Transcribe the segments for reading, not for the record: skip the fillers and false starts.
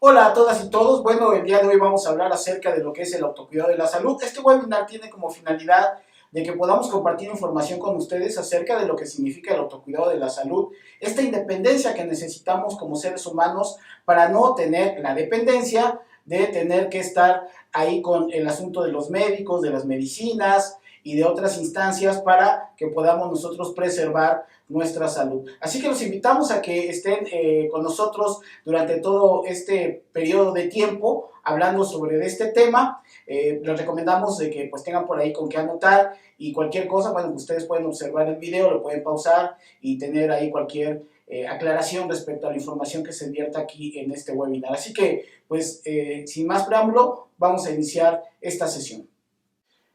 Hola a todas y todos. Bueno, el día de hoy vamos a hablar acerca de lo que es el autocuidado de la salud. Este webinar tiene como finalidad de que podamos compartir información con ustedes acerca de lo que significa el autocuidado de la salud, esta independencia que necesitamos como seres humanos para no tener la dependencia de tener que estar ahí con el asunto de los médicos, de las medicinas y de otras instancias para que podamos nosotros preservar nuestra salud. Así que los invitamos a que estén con nosotros durante todo este periodo de tiempo hablando sobre este tema. Les recomendamos de que pues tengan por ahí con qué anotar y cualquier cosa, bueno, ustedes pueden observar el video, lo pueden pausar y tener ahí cualquier aclaración respecto a la información que se invierta aquí en este webinar. Así que, pues, sin más preámbulo, vamos a iniciar esta sesión.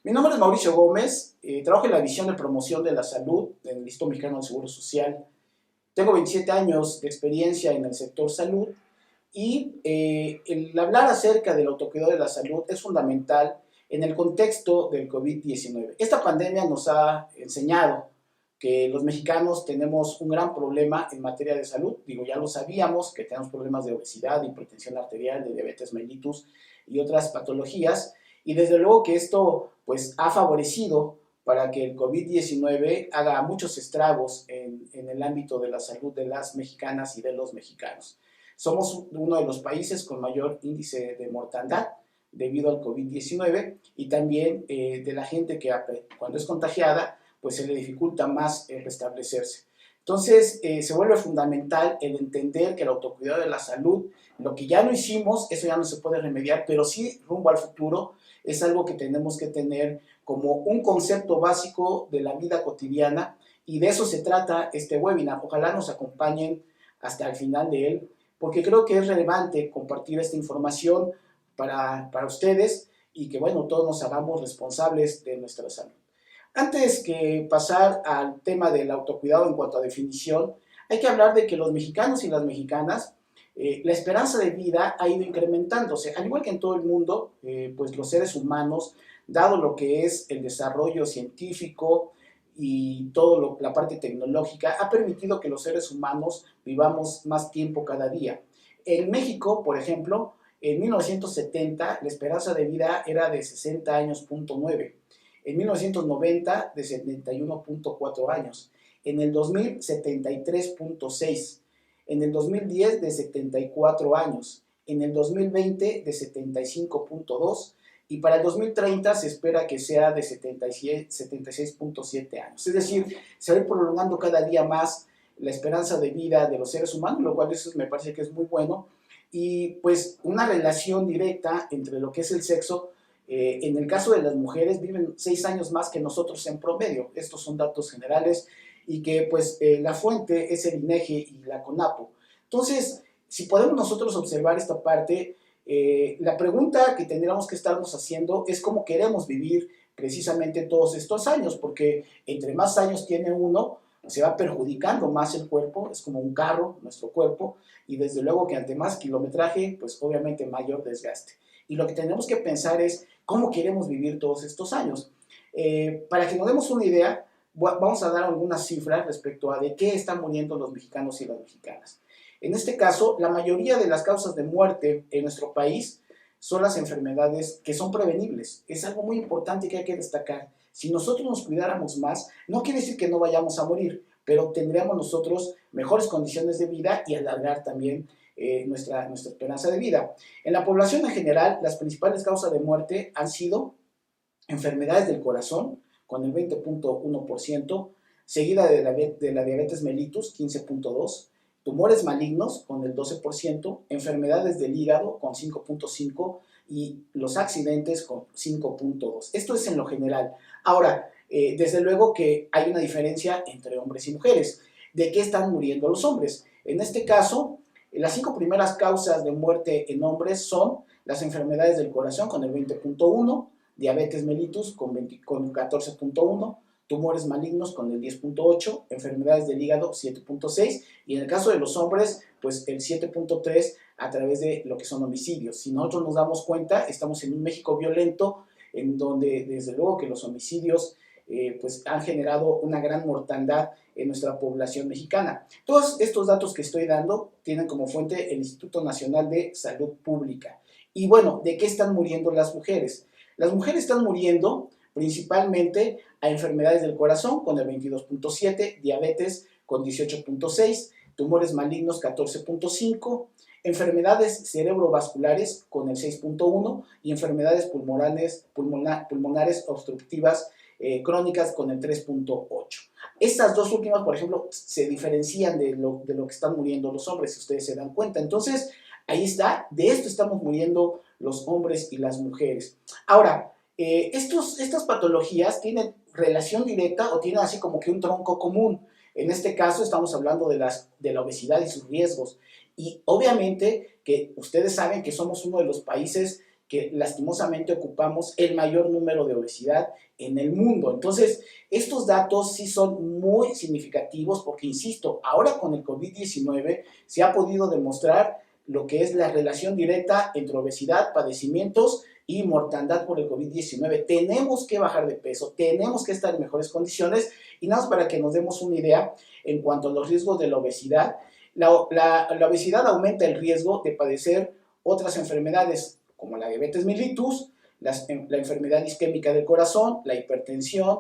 Mi nombre es Mauricio Gómez, trabajo en la División de Promoción de la Salud del Instituto Mexicano del Seguro Social. Tengo 27 años de experiencia en el sector salud y el hablar acerca del autocuidado de la salud es fundamental en el contexto del COVID-19. Esta pandemia nos ha enseñado que los mexicanos tenemos un gran problema en materia de salud. Digo, ya lo sabíamos, que tenemos problemas de obesidad, de hipertensión arterial, de diabetes mellitus y otras patologías. Y desde luego que esto pues ha favorecido para que el COVID-19 haga muchos estragos en el ámbito de la salud de las mexicanas y de los mexicanos. Somos uno de los países con mayor índice de mortandad debido al COVID-19 y también de la gente que cuando es contagiada pues se le dificulta más restablecerse. Entonces se vuelve fundamental el entender que el autocuidado de la salud, lo que ya no hicimos, eso ya no se puede remediar, pero sí rumbo al futuro es algo que tenemos que tener como un concepto básico de la vida cotidiana y de eso se trata este webinar. Ojalá nos acompañen hasta el final de él, porque creo que es relevante compartir esta información para ustedes y que, bueno, todos nos hagamos responsables de nuestra salud. Antes que pasar al tema del autocuidado en cuanto a definición, hay que hablar de que los mexicanos y las mexicanas, la esperanza de vida ha ido incrementándose, al igual que en todo el mundo, pues los seres humanos, dado lo que es el desarrollo científico y toda la parte tecnológica, ha permitido que los seres humanos vivamos más tiempo cada día. En México, por ejemplo, en 1970 la esperanza de vida era de 60 años.9. En 1990 de 71.4 años, en el 2000 73.6, en el 2010 de 74 años, en el 2020 de 75.2 y para el 2030 se espera que sea de 76.7 años. Es decir, se va a ir prolongando cada día más la esperanza de vida de los seres humanos, lo cual eso me parece que es muy bueno y pues una relación directa entre lo que es el sexo. En el caso de las mujeres viven 6 años más que nosotros en promedio. Estos son datos generales y que pues la fuente es el INEGI y la CONAPO. Entonces, si podemos nosotros observar esta parte, la pregunta que tendríamos que estarnos haciendo es cómo queremos vivir precisamente todos estos años, porque entre más años tiene uno, se va perjudicando más el cuerpo, es como un carro, nuestro cuerpo, y desde luego que ante más kilometraje, pues obviamente mayor desgaste. Y lo que tenemos que pensar es cómo queremos vivir todos estos años. Para que nos demos una idea, vamos a dar algunas cifras respecto a de qué están muriendo los mexicanos y las mexicanas. En este caso, la mayoría de las causas de muerte en nuestro país son las enfermedades que son prevenibles. Es algo muy importante que hay que destacar. Si nosotros nos cuidáramos más, no quiere decir que no vayamos a morir, pero tendríamos nosotros mejores condiciones de vida y alargar también nuestra esperanza de vida. En la población en general, las principales causas de muerte han sido enfermedades del corazón, con el 20.1%, seguida de la diabetes mellitus, 15.2%, tumores malignos, con el 12%, enfermedades del hígado, con 5.5%, y los accidentes, con 5.2%. Esto es en lo general. Ahora, desde luego que hay una diferencia entre hombres y mujeres. ¿De qué están muriendo los hombres? En este caso, las 5 primeras causas de muerte en hombres son las enfermedades del corazón con el 20.1%, diabetes mellitus con 14.1%, tumores malignos con el 10.8%, enfermedades del hígado 7.6% y en el caso de los hombres, pues el 7.3% a través de lo que son homicidios. Si nosotros nos damos cuenta, estamos en un México violento en donde desde luego que los homicidios pues han generado una gran mortandad en nuestra población mexicana. Todos estos datos que estoy dando tienen como fuente el Instituto Nacional de Salud Pública. Y bueno, ¿de qué están muriendo las mujeres? Las mujeres están muriendo principalmente a enfermedades del corazón con el 22.7, diabetes con 18.6, tumores malignos 14.5, enfermedades cerebrovasculares con el 6.1 y enfermedades pulmonares obstructivas crónicas con el 3.8. Estas dos últimas, por ejemplo, se diferencian de lo que están muriendo los hombres, si ustedes se dan cuenta. Entonces, ahí está, de esto estamos muriendo los hombres y las mujeres. Ahora, estas patologías tienen relación directa o tienen así como que un tronco común. En este caso estamos hablando de la obesidad y sus riesgos. Y obviamente que ustedes saben que somos uno de los países que lastimosamente ocupamos el mayor número de obesidad en el mundo. Entonces, estos datos sí son muy significativos porque, insisto, ahora con el COVID-19 se ha podido demostrar lo que es la relación directa entre obesidad, padecimientos y mortandad por el COVID-19. Tenemos que bajar de peso, tenemos que estar en mejores condiciones y nada más para que nos demos una idea en cuanto a los riesgos de la obesidad. La obesidad aumenta el riesgo de padecer otras enfermedades como la diabetes mellitus, la enfermedad isquémica del corazón, la hipertensión,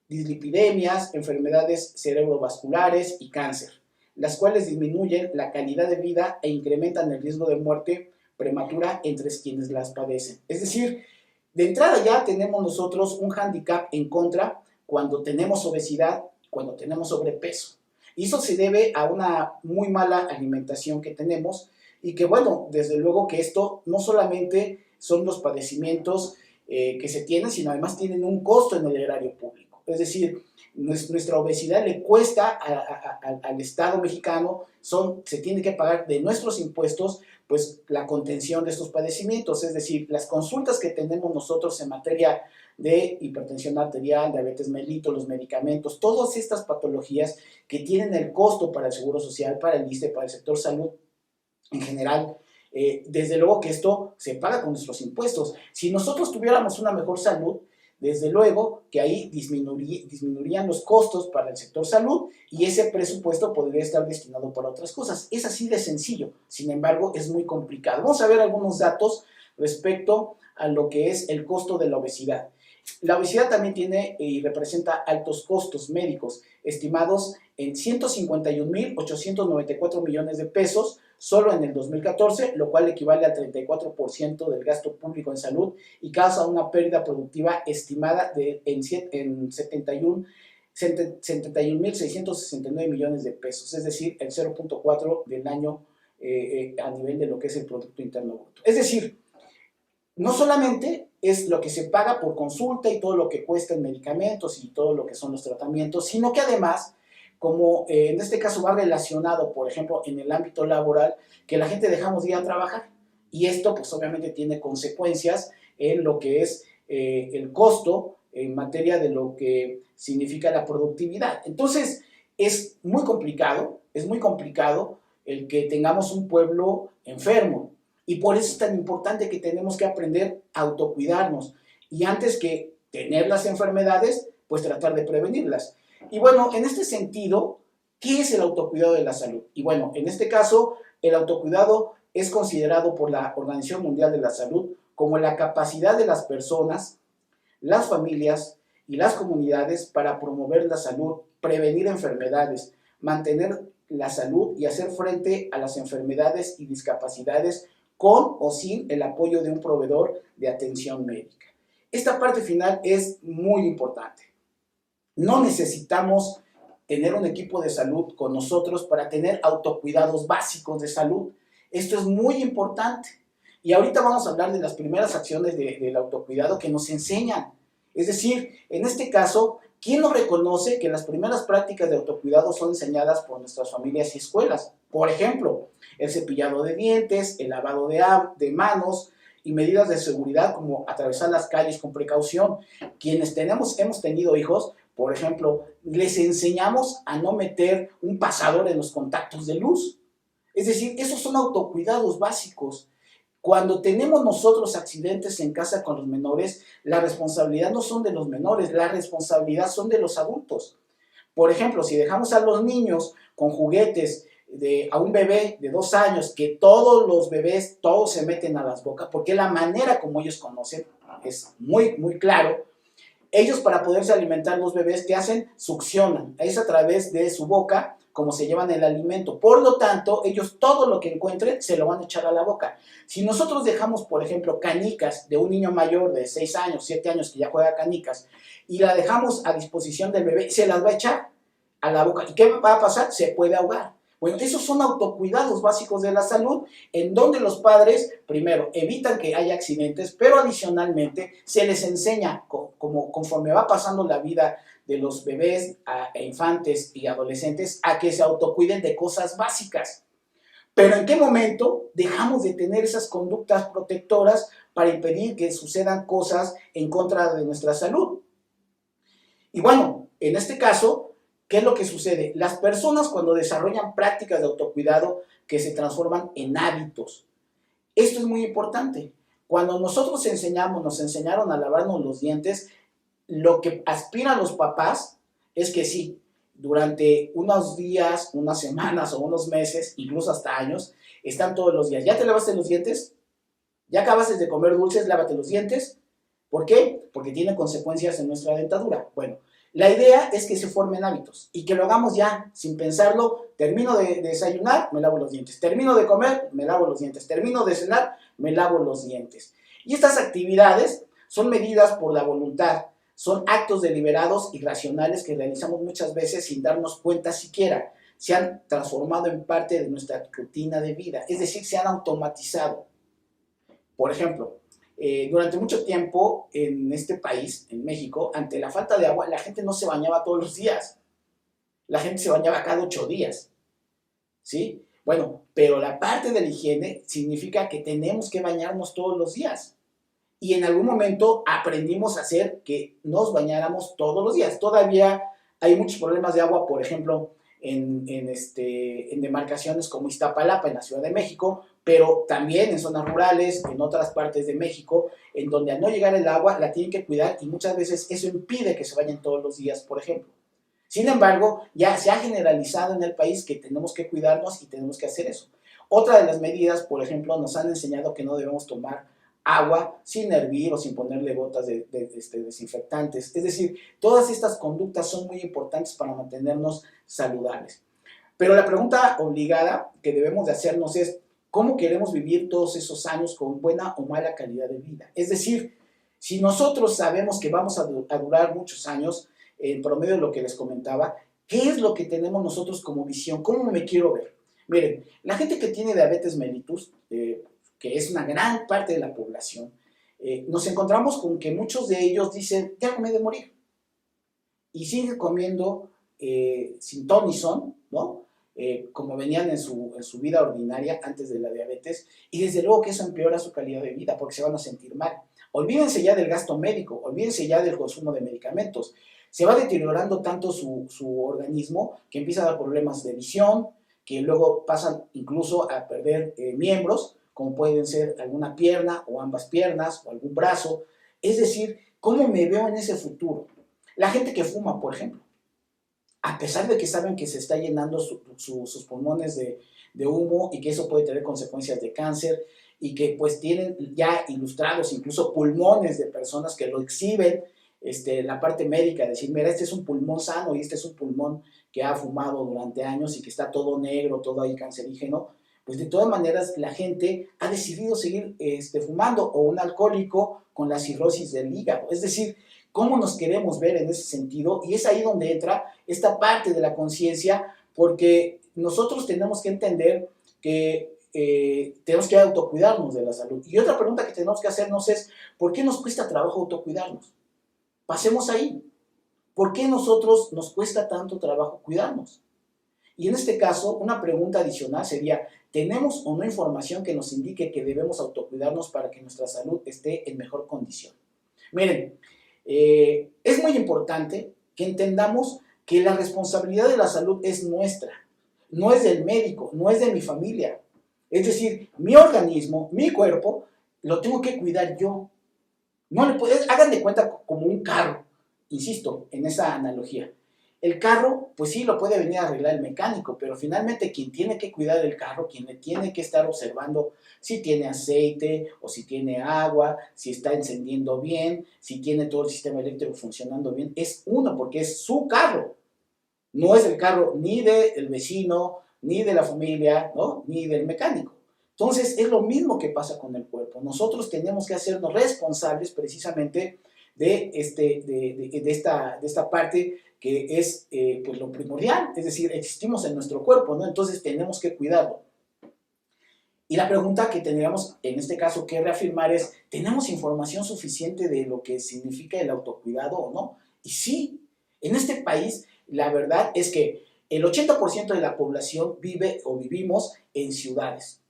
dislipidemias, enfermedades cerebrovasculares y cáncer, las cuales disminuyen la calidad de vida e incrementan el riesgo de muerte prematura entre quienes las padecen. Es decir, de entrada ya tenemos nosotros un hándicap en contra cuando tenemos obesidad, cuando tenemos sobrepeso. Y eso se debe a una muy mala alimentación que tenemos y que, bueno, desde luego que esto no solamente son los padecimientos que se tienen, sino además tienen un costo en el erario público. Es decir, nuestra obesidad le cuesta al Estado mexicano, se tiene que pagar de nuestros impuestos pues la contención de estos padecimientos, es decir, las consultas que tenemos nosotros en materia de hipertensión arterial, diabetes mellitus, los medicamentos, todas estas patologías que tienen el costo para el Seguro Social, para el ISSSTE, para el sector salud en general, desde luego que esto se paga con nuestros impuestos. Si nosotros tuviéramos una mejor salud, desde luego que ahí disminuirían los costos para el sector salud y ese presupuesto podría estar destinado para otras cosas. Es así de sencillo, sin embargo es muy complicado. Vamos a ver algunos datos respecto a lo que es el costo de la obesidad. La obesidad también tiene y representa altos costos médicos, estimados en 151.894 millones de pesos solo en el 2014, lo cual equivale al 34% del gasto público en salud y causa una pérdida productiva estimada en 71.669 millones de pesos, es decir, el 0.4 del año a nivel de lo que es el Producto Interno Bruto. Es decir, no solamente es lo que se paga por consulta y todo lo que cuesta en medicamentos y todo lo que son los tratamientos, sino que además, como en este caso va relacionado, por ejemplo, en el ámbito laboral, que la gente dejamos de ir a trabajar. Y esto, pues obviamente tiene consecuencias en lo que es el costo en materia de lo que significa la productividad. Entonces, es muy complicado el que tengamos un pueblo enfermo. Y por eso es tan importante que tenemos que aprender a autocuidarnos. Y antes que tener las enfermedades, pues tratar de prevenirlas. Y bueno, en este sentido, ¿qué es el autocuidado de la salud? Y bueno, en este caso, el autocuidado es considerado por la Organización Mundial de la Salud como la capacidad de las personas, las familias y las comunidades para promover la salud, prevenir enfermedades, mantener la salud y hacer frente a las enfermedades y discapacidades con o sin el apoyo de un proveedor de atención médica. Esta parte final es muy importante. No necesitamos tener un equipo de salud con nosotros para tener autocuidados básicos de salud. Esto es muy importante. Y ahorita vamos a hablar de las primeras acciones del autocuidado que nos enseñan. Es decir, en este caso, ¿quién no reconoce que las primeras prácticas de autocuidado son enseñadas por nuestras familias y escuelas? Por ejemplo, el cepillado de dientes, el lavado de manos y medidas de seguridad como atravesar las calles con precaución. Quienes hemos tenido hijos, por ejemplo, les enseñamos a no meter un pasador en los contactos de luz. Es decir, esos son autocuidados básicos. Cuando tenemos nosotros accidentes en casa con los menores, la responsabilidad no son de los menores, la responsabilidad son de los adultos. Por ejemplo, si dejamos a los niños con juguetes a un bebé de 2 años, que todos los bebés, todos se meten a las bocas, porque la manera como ellos conocen es muy, muy claro. Ellos, para poderse alimentar, los bebés, ¿qué hacen? Succionan. Es a través de su boca como se llevan el alimento. Por lo tanto, ellos todo lo que encuentren se lo van a echar a la boca. Si nosotros dejamos, por ejemplo, canicas de un niño mayor de 6 años, 7 años que ya juega canicas, y la dejamos a disposición del bebé, se las va a echar a la boca. ¿Y qué va a pasar? Se puede ahogar. Bueno, esos son autocuidados básicos de la salud, en donde los padres, primero, evitan que haya accidentes, pero adicionalmente se les enseña, como conforme va pasando la vida de los bebés, infantes y adolescentes, a que se autocuiden de cosas básicas. Pero ¿en qué momento dejamos de tener esas conductas protectoras para impedir que sucedan cosas en contra de nuestra salud? Y bueno, en este caso, ¿qué es lo que sucede? Las personas, cuando desarrollan prácticas de autocuidado que se transforman en hábitos, esto es muy importante. Cuando nosotros nos enseñaron a lavarnos los dientes, lo que aspiran los papás es que sí, durante unos días, unas semanas o unos meses, incluso hasta años, están todos los días. ¿Ya te lavaste los dientes? ¿Ya acabaste de comer dulces? Lávate los dientes. ¿Por qué? Porque tiene consecuencias en nuestra dentadura. Bueno, la idea es que se formen hábitos y que lo hagamos ya, sin pensarlo. Termino de desayunar, me lavo los dientes. Termino de comer, me lavo los dientes. Termino de cenar, me lavo los dientes. Y estas actividades son medidas por la voluntad. Son actos deliberados y racionales que realizamos muchas veces sin darnos cuenta siquiera. Se han transformado en parte de nuestra rutina de vida, es decir, se han automatizado. Por ejemplo, durante mucho tiempo en este país, en México, ante la falta de agua, la gente no se bañaba todos los días. La gente se bañaba cada 8 días, ¿sí? Bueno, pero la parte de la higiene significa que tenemos que bañarnos todos los días. Y en algún momento aprendimos a hacer que nos bañáramos todos los días. Todavía hay muchos problemas de agua, por ejemplo, en demarcaciones como Iztapalapa, en la Ciudad de México, pero también en zonas rurales, en otras partes de México, en donde al no llegar el agua la tienen que cuidar y muchas veces eso impide que se bañen todos los días, por ejemplo. Sin embargo, ya se ha generalizado en el país que tenemos que cuidarnos y tenemos que hacer eso. Otra de las medidas, por ejemplo, nos han enseñado que no debemos tomar agua sin hervir o sin ponerle gotas de desinfectantes. Es decir, todas estas conductas son muy importantes para mantenernos saludables. Pero la pregunta obligada que debemos de hacernos es, ¿cómo queremos vivir todos esos años con buena o mala calidad de vida? Es decir, si nosotros sabemos que vamos a durar muchos años, en promedio de lo que les comentaba, ¿qué es lo que tenemos nosotros como visión? ¿Cómo me quiero ver? Miren, la gente que tiene diabetes mellitus, que es una gran parte de la población, nos encontramos con que muchos de ellos dicen, ya no me he de morir. Y siguen comiendo sin ton ni son, ¿no? Como venían en su vida ordinaria antes de la diabetes, y desde luego que eso empeora su calidad de vida porque se van a sentir mal. Olvídense ya del gasto médico, olvídense ya del consumo de medicamentos. Se va deteriorando tanto su organismo que empieza a dar problemas de visión, que luego pasan incluso a perder miembros, como pueden ser alguna pierna o ambas piernas o algún brazo. Es decir, ¿cómo me veo en ese futuro? La gente que fuma, por ejemplo, a pesar de que saben que se está llenando sus pulmones de humo y que eso puede tener consecuencias de cáncer y que pues tienen ya ilustrados incluso pulmones de personas que lo exhiben, la parte médica, decir, mira, este es un pulmón sano y este es un pulmón que ha fumado durante años y que está todo negro, todo ahí cancerígeno, pues de todas maneras la gente ha decidido seguir fumando, o un alcohólico con la cirrosis del hígado. Es decir, cómo nos queremos ver en ese sentido, y es ahí donde entra esta parte de la conciencia, porque nosotros tenemos que entender que tenemos que autocuidarnos de la salud. Y otra pregunta que tenemos que hacernos es, ¿por qué nos cuesta trabajo autocuidarnos? Pasemos ahí. ¿Por qué nosotros nos cuesta tanto trabajo cuidarnos? Y en este caso, una pregunta adicional sería, ¿tenemos o no información que nos indique que debemos autocuidarnos para que nuestra salud esté en mejor condición? Miren, es muy importante que entendamos que la responsabilidad de la salud es nuestra, no es del médico, no es de mi familia. Es decir, mi organismo, mi cuerpo, lo tengo que cuidar yo. No le puedes, hagan de cuenta como un carro, insisto, en esa analogía. El carro, pues sí, lo puede venir a arreglar el mecánico, pero finalmente quien tiene que cuidar el carro, quien le tiene que estar observando si tiene aceite o si tiene agua, si está encendiendo bien, si tiene todo el sistema eléctrico funcionando bien, es uno, porque es su carro. No es el carro ni del vecino, ni de la familia, ¿no? Ni del mecánico. Entonces, es lo mismo que pasa con el cuerpo. Nosotros tenemos que hacernos responsables precisamente de esta parte que es pues lo primordial, es decir, existimos en nuestro cuerpo, ¿no? Entonces tenemos que cuidarlo. Y la pregunta que tendríamos en este caso que reafirmar es, ¿tenemos información suficiente de lo que significa el autocuidado o no? Y sí, en este país la verdad es que el 80% de la población vive o vivimos en ciudades,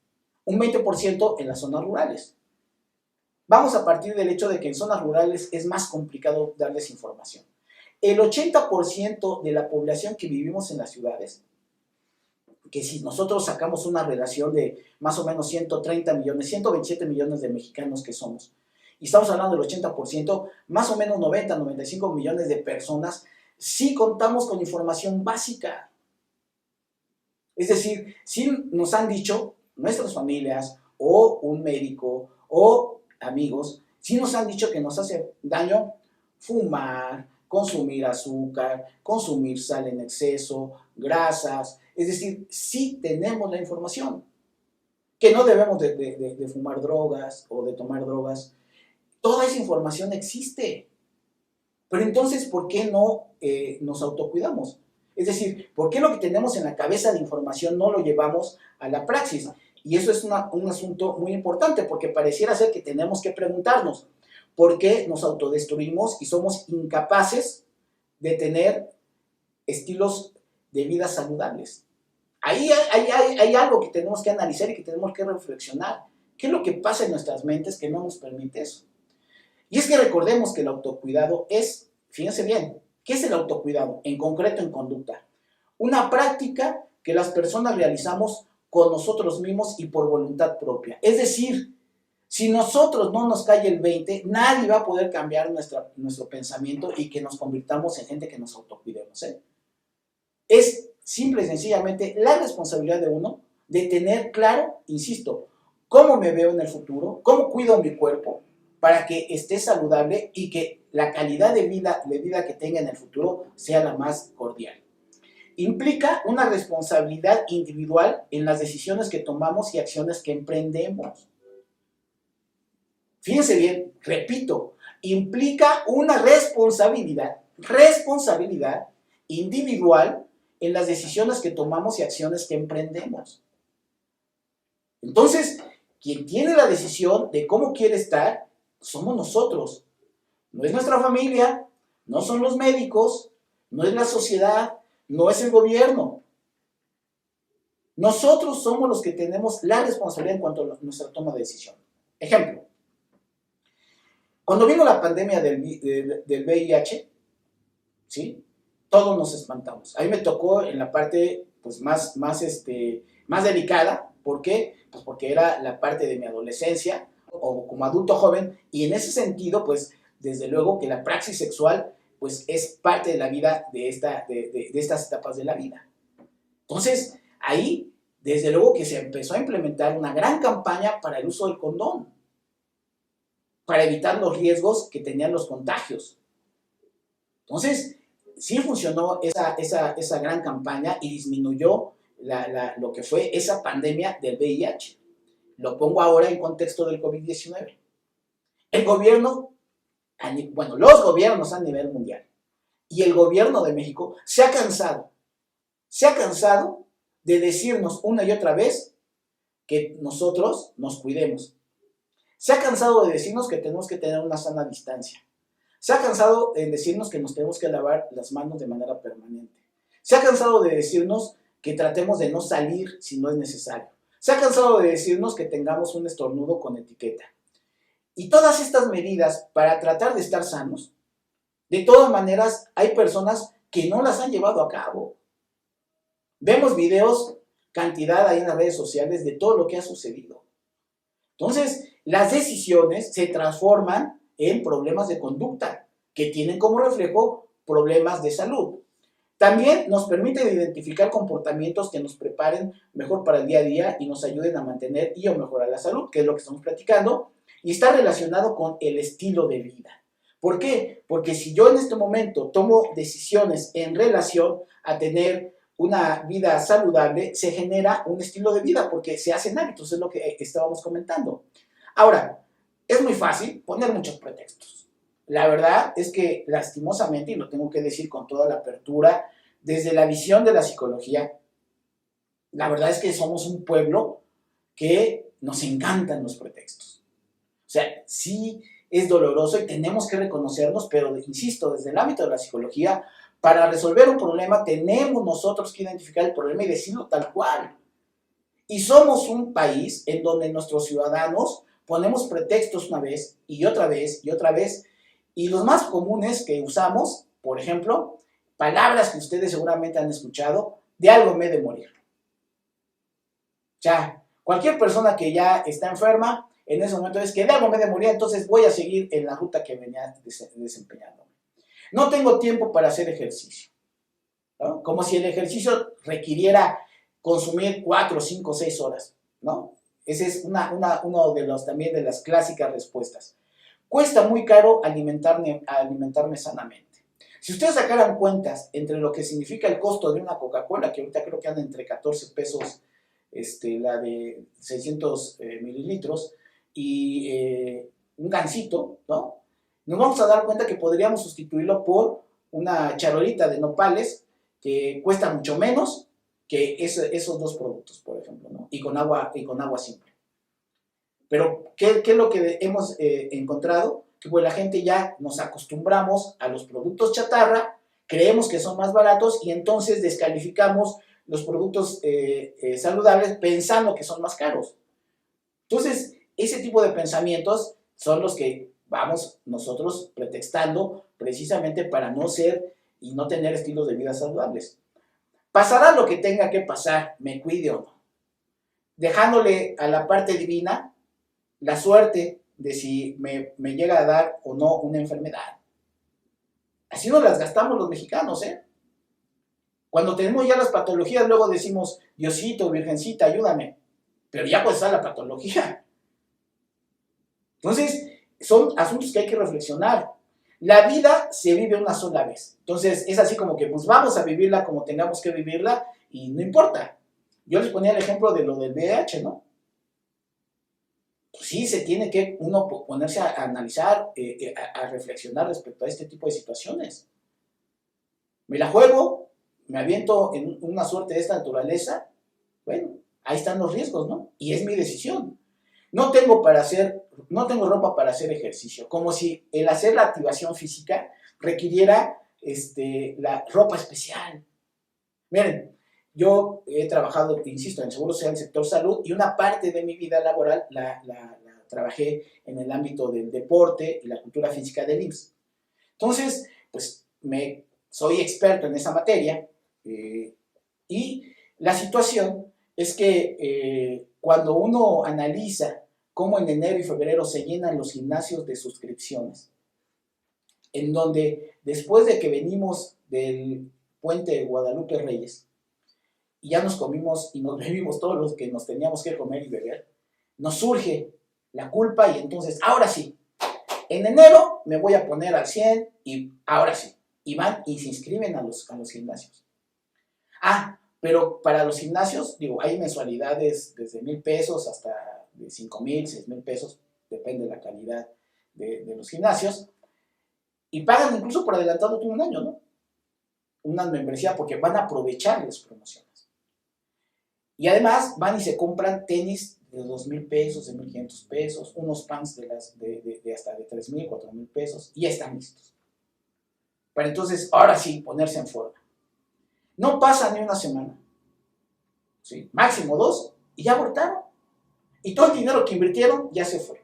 un 20% en las zonas rurales. Vamos a partir del hecho de que en zonas rurales es más complicado darles información. El 80% de la población que vivimos en las ciudades, que si nosotros sacamos una relación de más o menos 130 millones, 127 millones de mexicanos que somos, y estamos hablando del 80%, más o menos 90, 95 millones de personas, sí contamos con información básica. Es decir, sí nos han dicho nuestras familias o un médico o amigos, sí nos han dicho que nos hace daño fumar, consumir azúcar, consumir sal en exceso, grasas. Es decir, sí tenemos la información, que no debemos de fumar drogas o de tomar drogas. Toda esa información existe. Pero entonces, ¿por qué no nos autocuidamos? Es decir, ¿por qué lo que tenemos en la cabeza de información no lo llevamos a la praxis? Y eso es un asunto muy importante, porque pareciera ser que tenemos que preguntarnos por qué nos autodestruimos y somos incapaces de tener estilos de vida saludables. Ahí hay algo que tenemos que analizar y que tenemos que reflexionar. ¿Qué es lo que pasa en nuestras mentes que no nos permite eso? Y es que recordemos que el autocuidado es, fíjense bien, ¿qué es el autocuidado? En concreto, en conducta. Una práctica que las personas realizamos con nosotros mismos y por voluntad propia. Es decir, si nosotros no nos cae el 20, nadie va a poder cambiar nuestro pensamiento y que nos convirtamos en gente que nos autocuidemos, ¿eh? Es simple y sencillamente la responsabilidad de uno de tener claro, insisto, cómo me veo en el futuro, cómo cuido mi cuerpo para que esté saludable y que la calidad de vida que tenga en el futuro sea la más cordial. Implica una responsabilidad individual en las decisiones que tomamos y acciones que emprendemos. Fíjense bien, repito, implica una responsabilidad individual en las decisiones que tomamos y acciones que emprendemos. Entonces, quien tiene la decisión de cómo quiere estar, somos nosotros. No es nuestra familia, no son los médicos, no es la sociedad, no es el gobierno. Nosotros somos los que tenemos la responsabilidad en cuanto a nuestra toma de decisión. Ejemplo, cuando vino la pandemia del VIH, ¿sí? Todos nos espantamos. A mí me tocó en la parte pues, más delicada. ¿Por qué? Pues porque era la parte de mi adolescencia o como adulto joven, y en ese sentido, pues, desde luego que la praxis sexual, pues, es parte de la vida de estas etapas de la vida. Entonces, ahí, desde luego que se empezó a implementar una gran campaña para el uso del condón, para evitar los riesgos que tenían los contagios. Entonces, sí funcionó esa gran campaña y disminuyó lo que fue esa pandemia del VIH. Lo pongo ahora en contexto del COVID-19. El gobierno, bueno, los gobiernos a nivel mundial y el gobierno de México se ha cansado de decirnos una y otra vez que nosotros nos cuidemos. Se ha cansado de decirnos que tenemos que tener una sana distancia. Se ha cansado de decirnos que nos tenemos que lavar las manos de manera permanente. Se ha cansado de decirnos que tratemos de no salir si no es necesario. Se ha cansado de decirnos que tengamos un estornudo con etiqueta. Y todas estas medidas para tratar de estar sanos, de todas maneras hay personas que no las han llevado a cabo. Vemos videos cantidad ahí en las redes sociales de todo lo que ha sucedido. Entonces, las decisiones se transforman en problemas de conducta que tienen como reflejo problemas de salud. También nos permite identificar comportamientos que nos preparen mejor para el día a día y nos ayuden a mantener y a mejorar la salud, que es lo que estamos platicando, y está relacionado con el estilo de vida. ¿Por qué? Porque si yo en este momento tomo decisiones en relación a tener una vida saludable, se genera un estilo de vida porque se hacen hábitos, es lo que estábamos comentando. Ahora, es muy fácil poner muchos pretextos. La verdad es que lastimosamente, y lo tengo que decir con toda la apertura, desde la visión de la psicología, la verdad es que somos un pueblo que nos encantan los pretextos. O sea, sí es doloroso y tenemos que reconocernos, pero insisto, desde el ámbito de la psicología, para resolver un problema tenemos nosotros que identificar el problema y decirlo tal cual. Y somos un país en donde nuestros ciudadanos ponemos pretextos una vez y otra vez y otra vez. Y los más comunes que usamos, por ejemplo, palabras que ustedes seguramente han escuchado, de algo me he de morir. Ya, cualquier persona que ya está enferma, en ese momento es que de algo me he de morir, entonces voy a seguir en la ruta que venía desempeñando. No tengo tiempo para hacer ejercicio, ¿no? Como si el ejercicio requiriera consumir 4, 5, 6 horas, ¿no? Esa es uno de los también de las clásicas respuestas. Cuesta muy caro alimentarme sanamente. Si ustedes sacaran cuentas entre lo que significa el costo de una Coca-Cola, que ahorita creo que anda entre 14 pesos, la de 600 mililitros, y un gansito, ¿no? Nos vamos a dar cuenta que podríamos sustituirlo por una charolita de nopales que cuesta mucho menos que esos dos productos, por ejemplo, ¿no? Y con agua simple. Pero, ¿qué es lo que hemos encontrado? Que pues la gente ya nos acostumbramos a los productos chatarra, creemos que son más baratos y entonces descalificamos los productos saludables pensando que son más caros. Entonces, ese tipo de pensamientos son los que vamos nosotros pretextando precisamente para no ser y no tener estilos de vida saludables. Pasará lo que tenga que pasar, me cuide o no, dejándole a la parte divina la suerte de si me llega a dar o no una enfermedad. Así nos las gastamos los mexicanos, ¿eh? Cuando tenemos ya las patologías, luego decimos, Diosito, Virgencita, ayúdame. Pero ya pues está la patología. Entonces, son asuntos que hay que reflexionar. La vida se vive una sola vez. Entonces, es así como que, pues vamos a vivirla como tengamos que vivirla y no importa. Yo les ponía el ejemplo de lo del VIH, ¿no? Pues sí, se tiene que uno ponerse a analizar, a reflexionar respecto a este tipo de situaciones. Me la juego, me aviento en una suerte de esta naturaleza, bueno, ahí están los riesgos, ¿no? Y es mi decisión. No tengo ropa para hacer ejercicio, como si el hacer la activación física requiriera la ropa especial. Miren, yo he trabajado, insisto, en el seguro social del sector salud y una parte de mi vida laboral la trabajé en el ámbito del deporte y la cultura física del IMSS. Entonces, pues soy experto en esa materia y la situación es que cuando uno analiza cómo en enero y febrero se llenan los gimnasios de suscripciones, en donde después de que venimos del puente de Guadalupe Reyes, y ya nos comimos y nos bebimos todos los que nos teníamos que comer y beber, nos surge la culpa y entonces, ahora sí, en enero me voy a poner al 100 y ahora sí, y van y se inscriben a los gimnasios. Ah, pero para los gimnasios, digo, hay mensualidades desde 1,000 pesos hasta de 5,000, 6,000 pesos, depende de la calidad de los gimnasios, y pagan incluso por adelantado todo un año, ¿no? Una membresía porque van a aprovechar las promociones. Y además van y se compran tenis de 2,000 pesos, de 1,500 pesos, unos pants de hasta de 3,000, 4,000 pesos, y ya están listos. Para entonces, ahora sí, ponerse en forma. No pasa ni una semana, ¿sí? Máximo 2, y ya abortaron. Y todo el dinero que invirtieron ya se fue.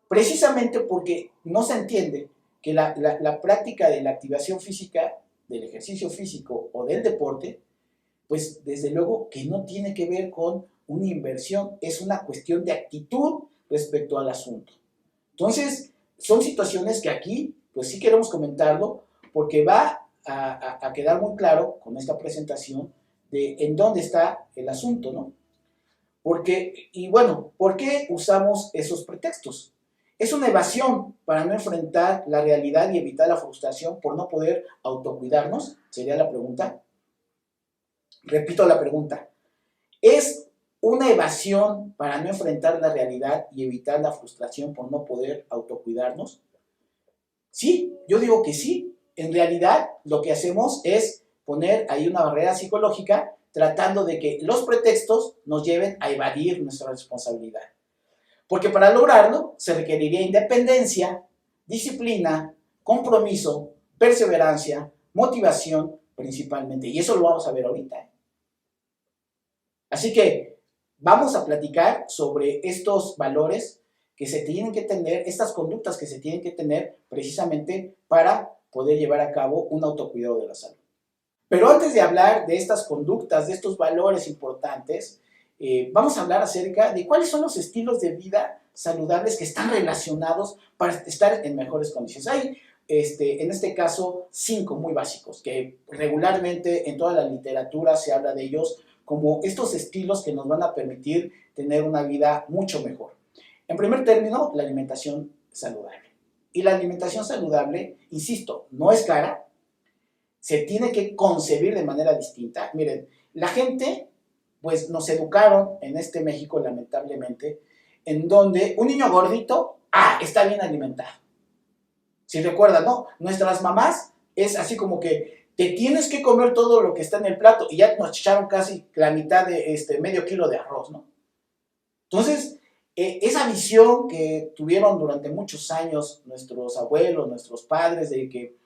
Precisamente porque no se entiende que la práctica de la activación física, del ejercicio físico o del deporte, pues desde luego que no tiene que ver con una inversión, es una cuestión de actitud respecto al asunto. Entonces, son situaciones que aquí, pues sí queremos comentarlo, porque va a quedar muy claro con esta presentación de en dónde está el asunto, ¿no? Porque, y bueno, ¿por qué usamos esos pretextos? Es una evasión para no enfrentar la realidad y evitar la frustración por no poder autocuidarnos, sería la pregunta. Repito la pregunta. ¿Es una evasión para no enfrentar la realidad y evitar la frustración por no poder autocuidarnos? Sí, yo digo que sí. En realidad, lo que hacemos es poner ahí una barrera psicológica tratando de que los pretextos nos lleven a evadir nuestra responsabilidad. Porque para lograrlo se requeriría independencia, disciplina, compromiso, perseverancia, motivación principalmente. Y eso lo vamos a ver ahorita. Así que vamos a platicar sobre estos valores que se tienen que tener, estas conductas que se tienen que tener precisamente para poder llevar a cabo un autocuidado de la salud. Pero antes de hablar de estas conductas, de estos valores importantes, vamos a hablar acerca de cuáles son los estilos de vida saludables que están relacionados para estar en mejores condiciones. Hay, en este caso, 5 muy básicos, que regularmente en toda la literatura se habla de ellos como estos estilos que nos van a permitir tener una vida mucho mejor. En primer término, la alimentación saludable. Y la alimentación saludable, insisto, no es cara, se tiene que concebir de manera distinta. Miren, la gente, pues nos educaron en este México, lamentablemente, en donde un niño gordito, está bien alimentado. Si recuerdan, ¿no? Nuestras mamás es así como que te tienes que comer todo lo que está en el plato y ya nos echaron casi la mitad de medio kilo de arroz, ¿no? Entonces, esa visión que tuvieron durante muchos años nuestros abuelos, nuestros padres, de que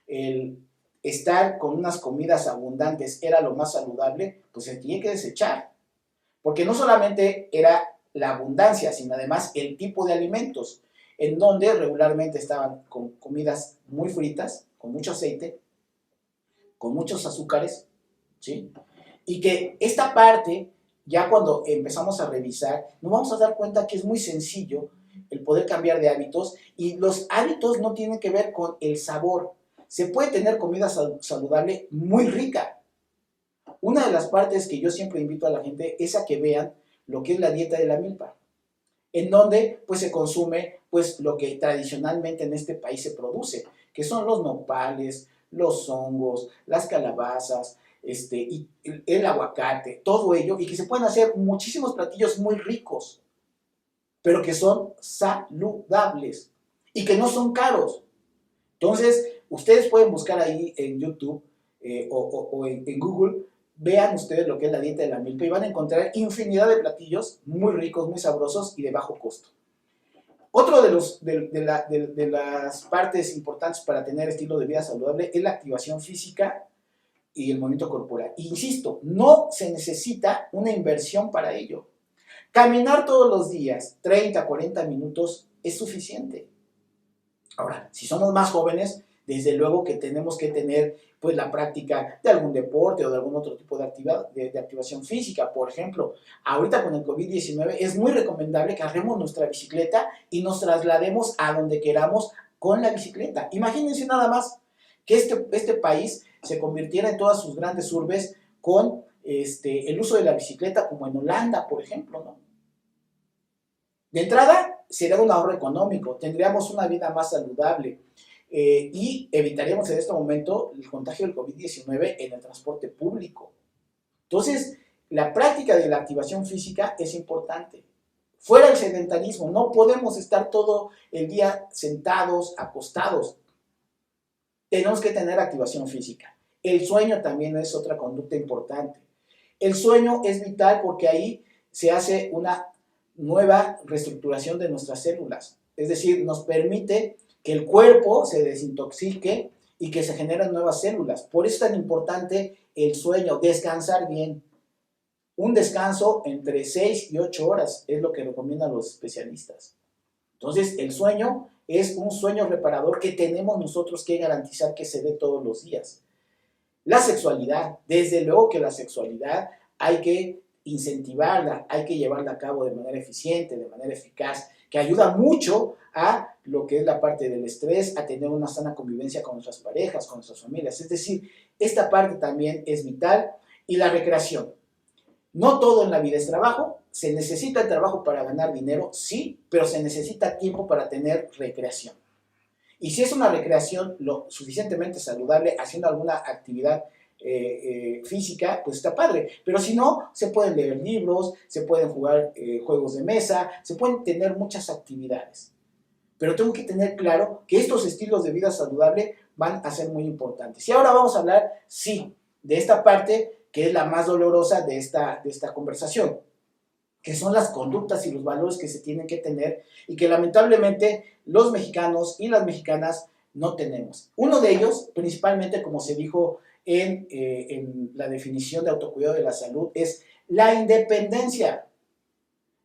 el estar con unas comidas abundantes era lo más saludable, pues se tiene que desechar. Porque no solamente era la abundancia, sino además el tipo de alimentos, en donde regularmente estaban con comidas muy fritas, con mucho aceite, con muchos azúcares, ¿sí? Y que esta parte, ya cuando empezamos a revisar, nos vamos a dar cuenta que es muy sencillo el poder cambiar de hábitos, y los hábitos no tienen que ver con el sabor. Se puede tener comida saludable muy rica. Una de las partes que yo siempre invito a la gente es a que vean lo que es la dieta de la milpa, en donde pues se consume pues lo que tradicionalmente en este país se produce, que son los nopales, los hongos, las calabazas, y el aguacate, todo ello, y que se pueden hacer muchísimos platillos muy ricos, pero que son saludables y que no son caros. Entonces, ustedes pueden buscar ahí en YouTube o en Google, vean ustedes lo que es la dieta de la milpa y van a encontrar infinidad de platillos muy ricos, muy sabrosos y de bajo costo. Otro de las partes importantes para tener estilo de vida saludable es la activación física y el movimiento corporal. Insisto, no se necesita una inversión para ello. Caminar todos los días, 30, 40 minutos, es suficiente. Ahora, si somos más jóvenes, desde luego que tenemos que tener pues la práctica de algún deporte o de algún otro tipo de actividad, de activación física. Por ejemplo, ahorita con el COVID-19 es muy recomendable que agarremos nuestra bicicleta y nos traslademos a donde queramos con la bicicleta. Imagínense nada más que este país se convirtiera en todas sus grandes urbes con el uso de la bicicleta, como en Holanda, por ejemplo, ¿no? De entrada, sería un ahorro económico, tendríamos una vida más saludable y evitaríamos en este momento el contagio del COVID-19 en el transporte público. Entonces, la práctica de la activación física es importante. Fuera el sedentarismo, no podemos estar todo el día sentados, acostados. Tenemos que tener activación física. El sueño también es otra conducta importante. El sueño es vital porque ahí se hace una nueva reestructuración de nuestras células. Es decir, nos permite que el cuerpo se desintoxique y que se generen nuevas células. Por eso es tan importante el sueño, descansar bien. Un descanso entre 6 y 8 horas es lo que recomiendan los especialistas. Entonces, el sueño es un sueño reparador que tenemos nosotros que garantizar que se dé todos los días. La sexualidad, desde luego que la sexualidad hay que incentivarla, hay que llevarla a cabo de manera eficiente, de manera eficaz, que ayuda mucho a lo que es la parte del estrés, a tener una sana convivencia con nuestras parejas, con nuestras familias. Es decir, esta parte también es vital. Y la recreación. No todo en la vida es trabajo, se necesita el trabajo para ganar dinero, sí, pero se necesita tiempo para tener recreación. Y si es una recreación lo suficientemente saludable, haciendo alguna actividad física, pues está padre. Pero si no, se pueden leer libros, se pueden jugar juegos de mesa, se pueden tener muchas actividades. Pero tengo que tener claro que estos estilos de vida saludable van a ser muy importantes. Y ahora vamos a hablar, sí, de esta parte que es la más dolorosa de esta conversación, que son las conductas y los valores que se tienen que tener y que lamentablemente los mexicanos y las mexicanas no tenemos. Uno de ellos, principalmente como se dijo en la definición de autocuidado de la salud, es la independencia.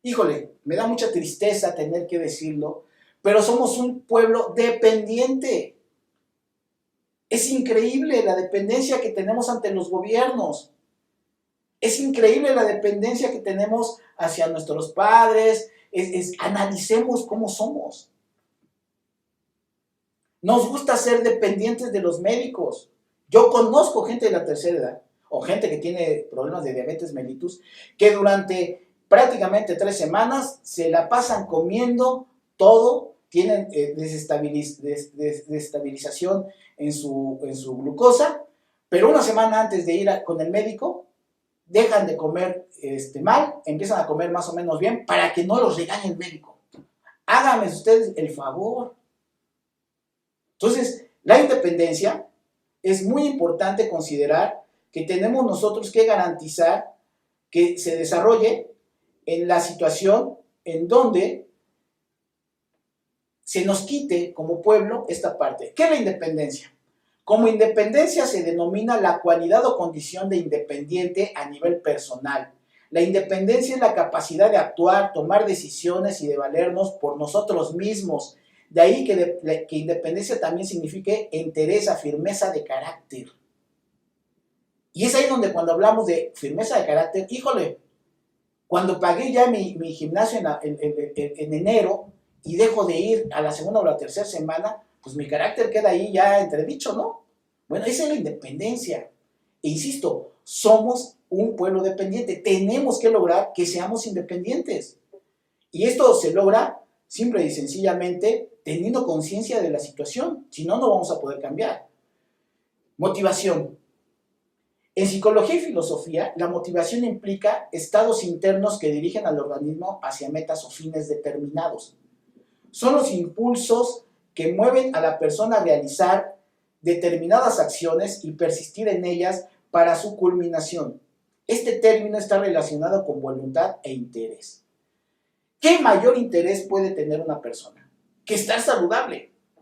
Híjole, me da mucha tristeza tener que decirlo, pero somos un pueblo dependiente. Es increíble la dependencia que tenemos ante los gobiernos. Es increíble la dependencia que tenemos hacia nuestros padres. Analicemos cómo somos. Nos gusta ser dependientes de los médicos. Yo conozco gente de la tercera edad o gente que tiene problemas de diabetes mellitus que durante prácticamente 3 semanas se la pasan comiendo todo, tienen desestabilización en su glucosa, pero una semana antes de ir con el médico dejan de comer mal, empiezan a comer más o menos bien para que no los regañe el médico. Háganme ustedes el favor. Entonces, la independencia es muy importante considerar que tenemos nosotros que garantizar que se desarrolle en la situación en donde se nos quite como pueblo esta parte. ¿Qué es la independencia? Como independencia se denomina la cualidad o condición de independiente a nivel personal. La independencia es la capacidad de actuar, tomar decisiones y de valernos por nosotros mismos. De ahí que independencia también signifique entereza, firmeza de carácter. Y es ahí donde cuando hablamos de firmeza de carácter, híjole, cuando pagué ya mi gimnasio en enero y dejo de ir a la segunda o la tercera semana, pues mi carácter queda ahí ya entredicho, ¿no? Bueno, esa es la independencia. E insisto, somos un pueblo dependiente. Tenemos que lograr que seamos independientes. Y esto se logra simple y sencillamente teniendo conciencia de la situación. Si no, no vamos a poder cambiar. Motivación. En psicología y filosofía, la motivación implica estados internos que dirigen al organismo hacia metas o fines determinados. Son los impulsos que mueven a la persona a realizar determinadas acciones y persistir en ellas para su culminación. Este término está relacionado con voluntad e interés. ¿Qué mayor interés puede tener una persona? Que estar saludable. O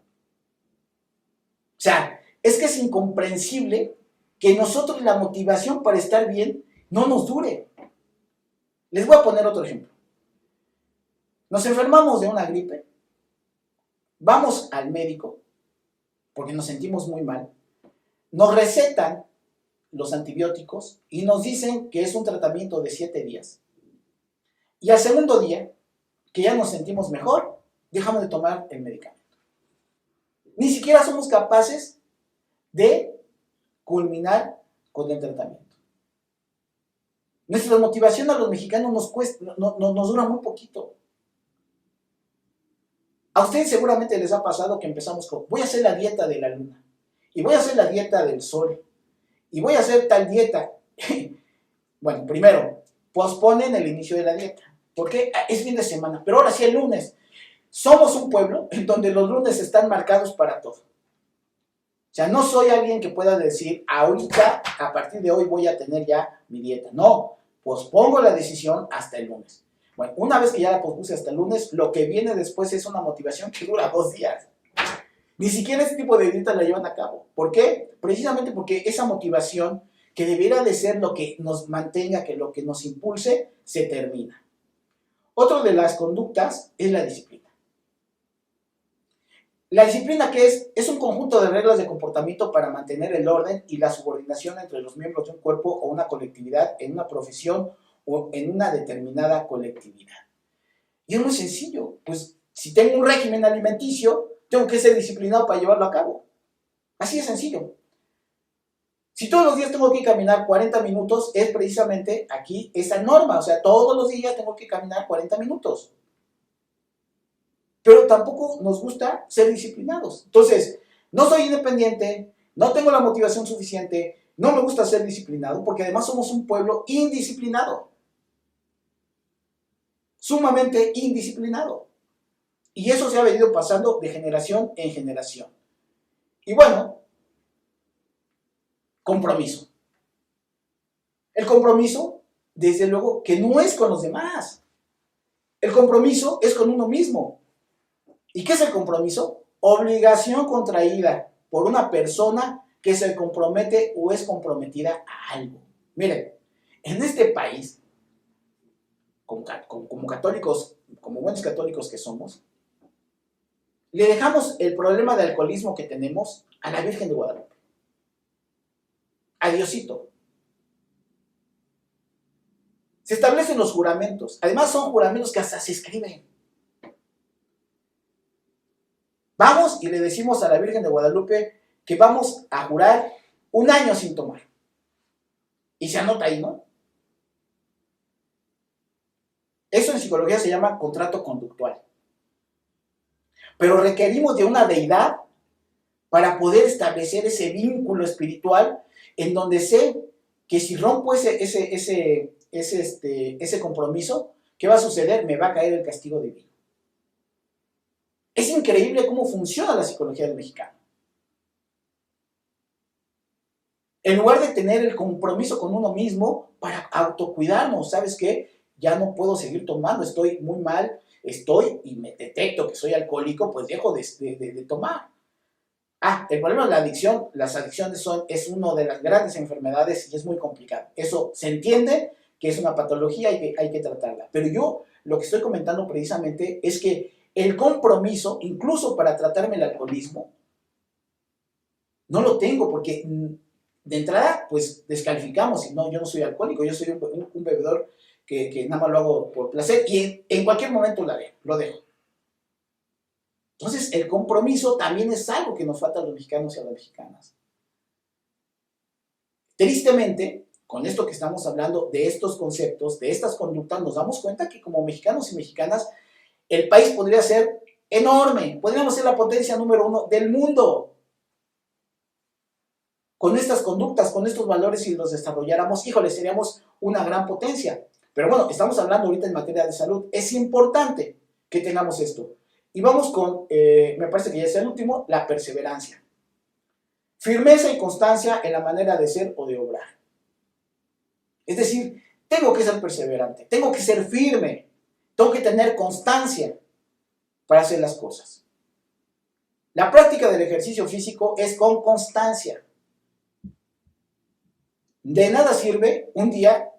sea, es que es incomprensible que nosotros la motivación para estar bien no nos dure. Les voy a poner otro ejemplo. Nos enfermamos de una gripe, vamos al médico porque nos sentimos muy mal, nos recetan los antibióticos y nos dicen que es un tratamiento de 7 días. Y al segundo día, que ya nos sentimos mejor, dejamos de tomar el medicamento. Ni siquiera somos capaces de culminar con el tratamiento. Nuestra motivación a los mexicanos nos dura muy poquito. A ustedes seguramente les ha pasado que empezamos con, voy a hacer la dieta de la luna, y voy a hacer la dieta del sol, y voy a hacer tal dieta. Bueno, primero, posponen el inicio de la dieta, porque es fin de semana, pero ahora sí el lunes. Somos un pueblo en donde los lunes están marcados para todo. O sea, no soy alguien que pueda decir, ahorita, a partir de hoy voy a tener ya mi dieta. No, pospongo la decisión hasta el lunes. Bueno, una vez que ya la pospuse hasta el lunes, lo que viene después es una motivación que dura 2 días. Ni siquiera ese tipo de dieta la llevan a cabo. ¿Por qué? Precisamente porque esa motivación, que debiera de ser lo que nos mantenga, que lo que nos impulse, se termina. Otro de las conductas es la disciplina. La disciplina, ¿qué es? Es un conjunto de reglas de comportamiento para mantener el orden y la subordinación entre los miembros de un cuerpo o una colectividad en una profesión o en una determinada colectividad. Y es muy sencillo, pues si tengo un régimen alimenticio, tengo que ser disciplinado para llevarlo a cabo. Así de sencillo. Si todos los días tengo que caminar 40 minutos, es precisamente aquí esa norma, o sea, todos los días tengo que caminar 40 minutos. Pero tampoco nos gusta ser disciplinados. Entonces, no soy independiente, no tengo la motivación suficiente, no me gusta ser disciplinado, porque además somos un pueblo indisciplinado. Sumamente indisciplinado. Y eso se ha venido pasando de generación en generación. Y bueno, compromiso. El compromiso, desde luego, que no es con los demás. El compromiso es con uno mismo. ¿Y qué es el compromiso? Obligación contraída por una persona que se compromete o es comprometida a algo. Miren, en este país, como católicos, como buenos católicos que somos, le dejamos el problema de alcoholismo que tenemos a la Virgen de Guadalupe, a Diosito. Se establecen los juramentos. Además son juramentos que hasta se escriben. Vamos y le decimos a la Virgen de Guadalupe que vamos a jurar 1 año sin tomar. Y se anota ahí, ¿no? Eso en psicología se llama contrato conductual. Pero requerimos de una deidad para poder establecer ese vínculo espiritual en donde sé que si rompo ese compromiso, ¿qué va a suceder? Me va a caer el castigo divino. Es increíble cómo funciona la psicología del mexicano. En lugar de tener el compromiso con uno mismo para autocuidarnos, ¿sabes qué? Ya no puedo seguir tomando, estoy muy mal, y me detecto que soy alcohólico, pues dejo de tomar. El problema de la adicción, las adicciones es una de las grandes enfermedades y es muy complicado. Eso se entiende que es una patología y que hay que tratarla. Pero yo lo que estoy comentando precisamente es que el compromiso, incluso para tratarme el alcoholismo, no lo tengo porque de entrada, pues descalificamos. Y no, yo no soy alcohólico, yo soy un bebedor que nada más lo hago por placer y en cualquier momento lo dejo. Entonces, el compromiso también es algo que nos falta a los mexicanos y a las mexicanas. Tristemente, con esto que estamos hablando de estos conceptos, de estas conductas, nos damos cuenta que como mexicanos y mexicanas, el país podría ser enorme, podríamos ser la potencia número 1 del mundo. Con estas conductas, con estos valores, si los desarrolláramos, híjole, seríamos una gran potencia. Pero bueno, estamos hablando ahorita en materia de salud. Es importante que tengamos esto. Y vamos con, me parece que ya es el último, la perseverancia. Firmeza y constancia en la manera de ser o de obrar. Es decir, tengo que ser perseverante, tengo que ser firme, tengo que tener constancia para hacer las cosas. La práctica del ejercicio físico es con constancia. De nada sirve un día,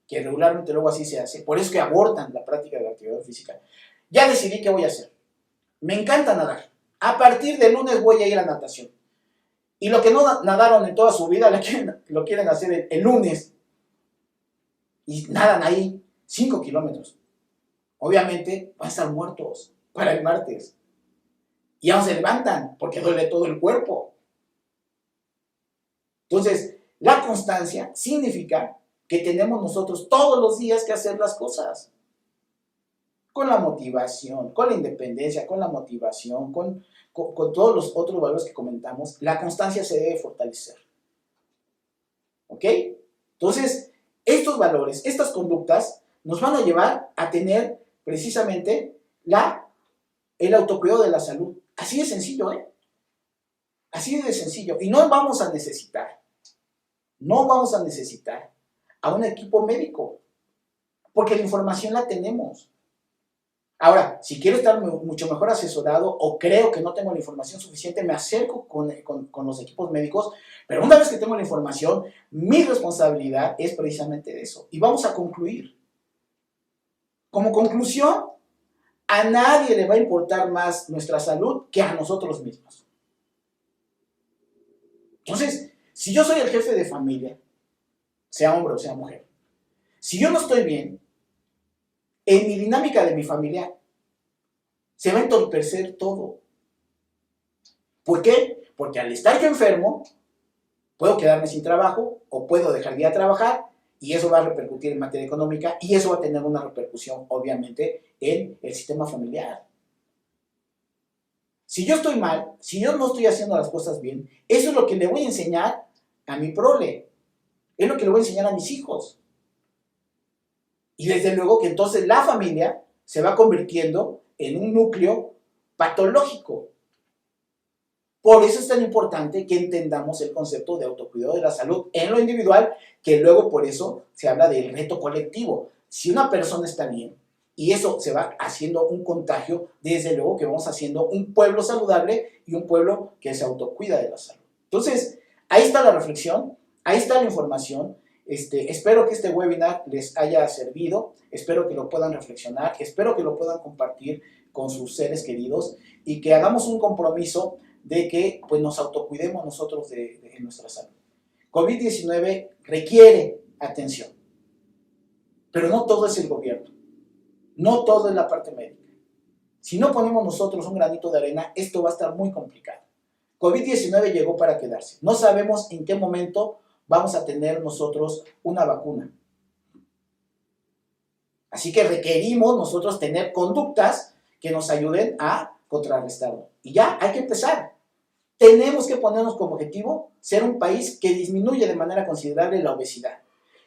que regularmente luego así se hace, por eso que abortan la práctica de la actividad física. Ya decidí qué voy a hacer. Me encanta nadar. A partir del lunes voy a ir a natación. Y lo que no nadaron en toda su vida lo quieren hacer el lunes. Y nadan ahí 5 kilómetros. Obviamente van a estar muertos para el martes. Y aún se levantan porque duele todo el cuerpo. Entonces, la constancia significa que tenemos nosotros todos los días que hacer las cosas. Con la motivación, con la independencia, con la motivación, con todos los otros valores que comentamos, la constancia se debe fortalecer. ¿Ok? Entonces, estos valores, estas conductas, nos van a llevar a tener precisamente el autocuidado de la salud. Así de sencillo, ¿eh? Así de sencillo. Y no vamos a necesitar a un equipo médico, porque la información la tenemos. Ahora, si quiero estar mucho mejor asesorado o creo que no tengo la información suficiente, me acerco con los equipos médicos, pero una vez que tengo la información, mi responsabilidad es precisamente eso. Y vamos a concluir. Como conclusión, A nadie le va a importar más nuestra salud que a nosotros mismos. Entonces, si yo soy el jefe de familia, sea hombre o sea mujer, si yo no estoy bien, en mi dinámica de mi familia se va a entorpecer todo. ¿Por qué? Porque al estar yo enfermo, puedo quedarme sin trabajo o puedo dejar de ir a trabajar y eso va a repercutir en materia económica y eso va a tener una repercusión, obviamente, en el sistema familiar. Si yo estoy mal, si yo no estoy haciendo las cosas bien, eso es lo que le voy a enseñar a mi prole. Es lo que le voy a enseñar a mis hijos. Y desde luego que entonces la familia se va convirtiendo en un núcleo patológico. Por eso es tan importante que entendamos el concepto de autocuidado de la salud en lo individual, que luego por eso se habla del reto colectivo. Si una persona está bien y eso se va haciendo un contagio, desde luego que vamos haciendo un pueblo saludable y un pueblo que se autocuida de la salud. Entonces, ahí está la reflexión, ahí está la información. Espero que este webinar les haya servido, espero que lo puedan reflexionar, espero que lo puedan compartir con sus seres queridos y que hagamos un compromiso de que pues, nos autocuidemos nosotros de nuestra salud. COVID-19 requiere atención, pero no todo es el gobierno, no todo es la parte médica. Si no ponemos nosotros un granito de arena, esto va a estar muy complicado. COVID-19 llegó para quedarse. No sabemos en qué momento vamos a tener nosotros una vacuna. Así que requerimos nosotros tener conductas que nos ayuden a contrarrestarlo. Y ya hay que empezar. Tenemos que ponernos como objetivo ser un país que disminuya de manera considerable la obesidad.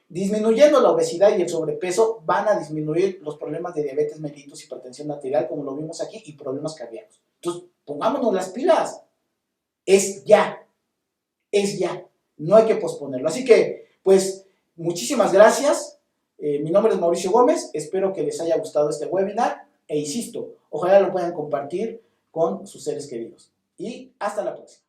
Disminuyendo la obesidad y el sobrepeso van a disminuir los problemas de diabetes mellitus, hipertensión arterial, como lo vimos aquí, y problemas cardíacos. Entonces, pongámonos las pilas. Es ya. No hay que posponerlo. Así que, pues, muchísimas gracias. Mi nombre es Mauricio Gómez. Espero que les haya gustado este webinar. E insisto, ojalá lo puedan compartir con sus seres queridos. Y hasta la próxima.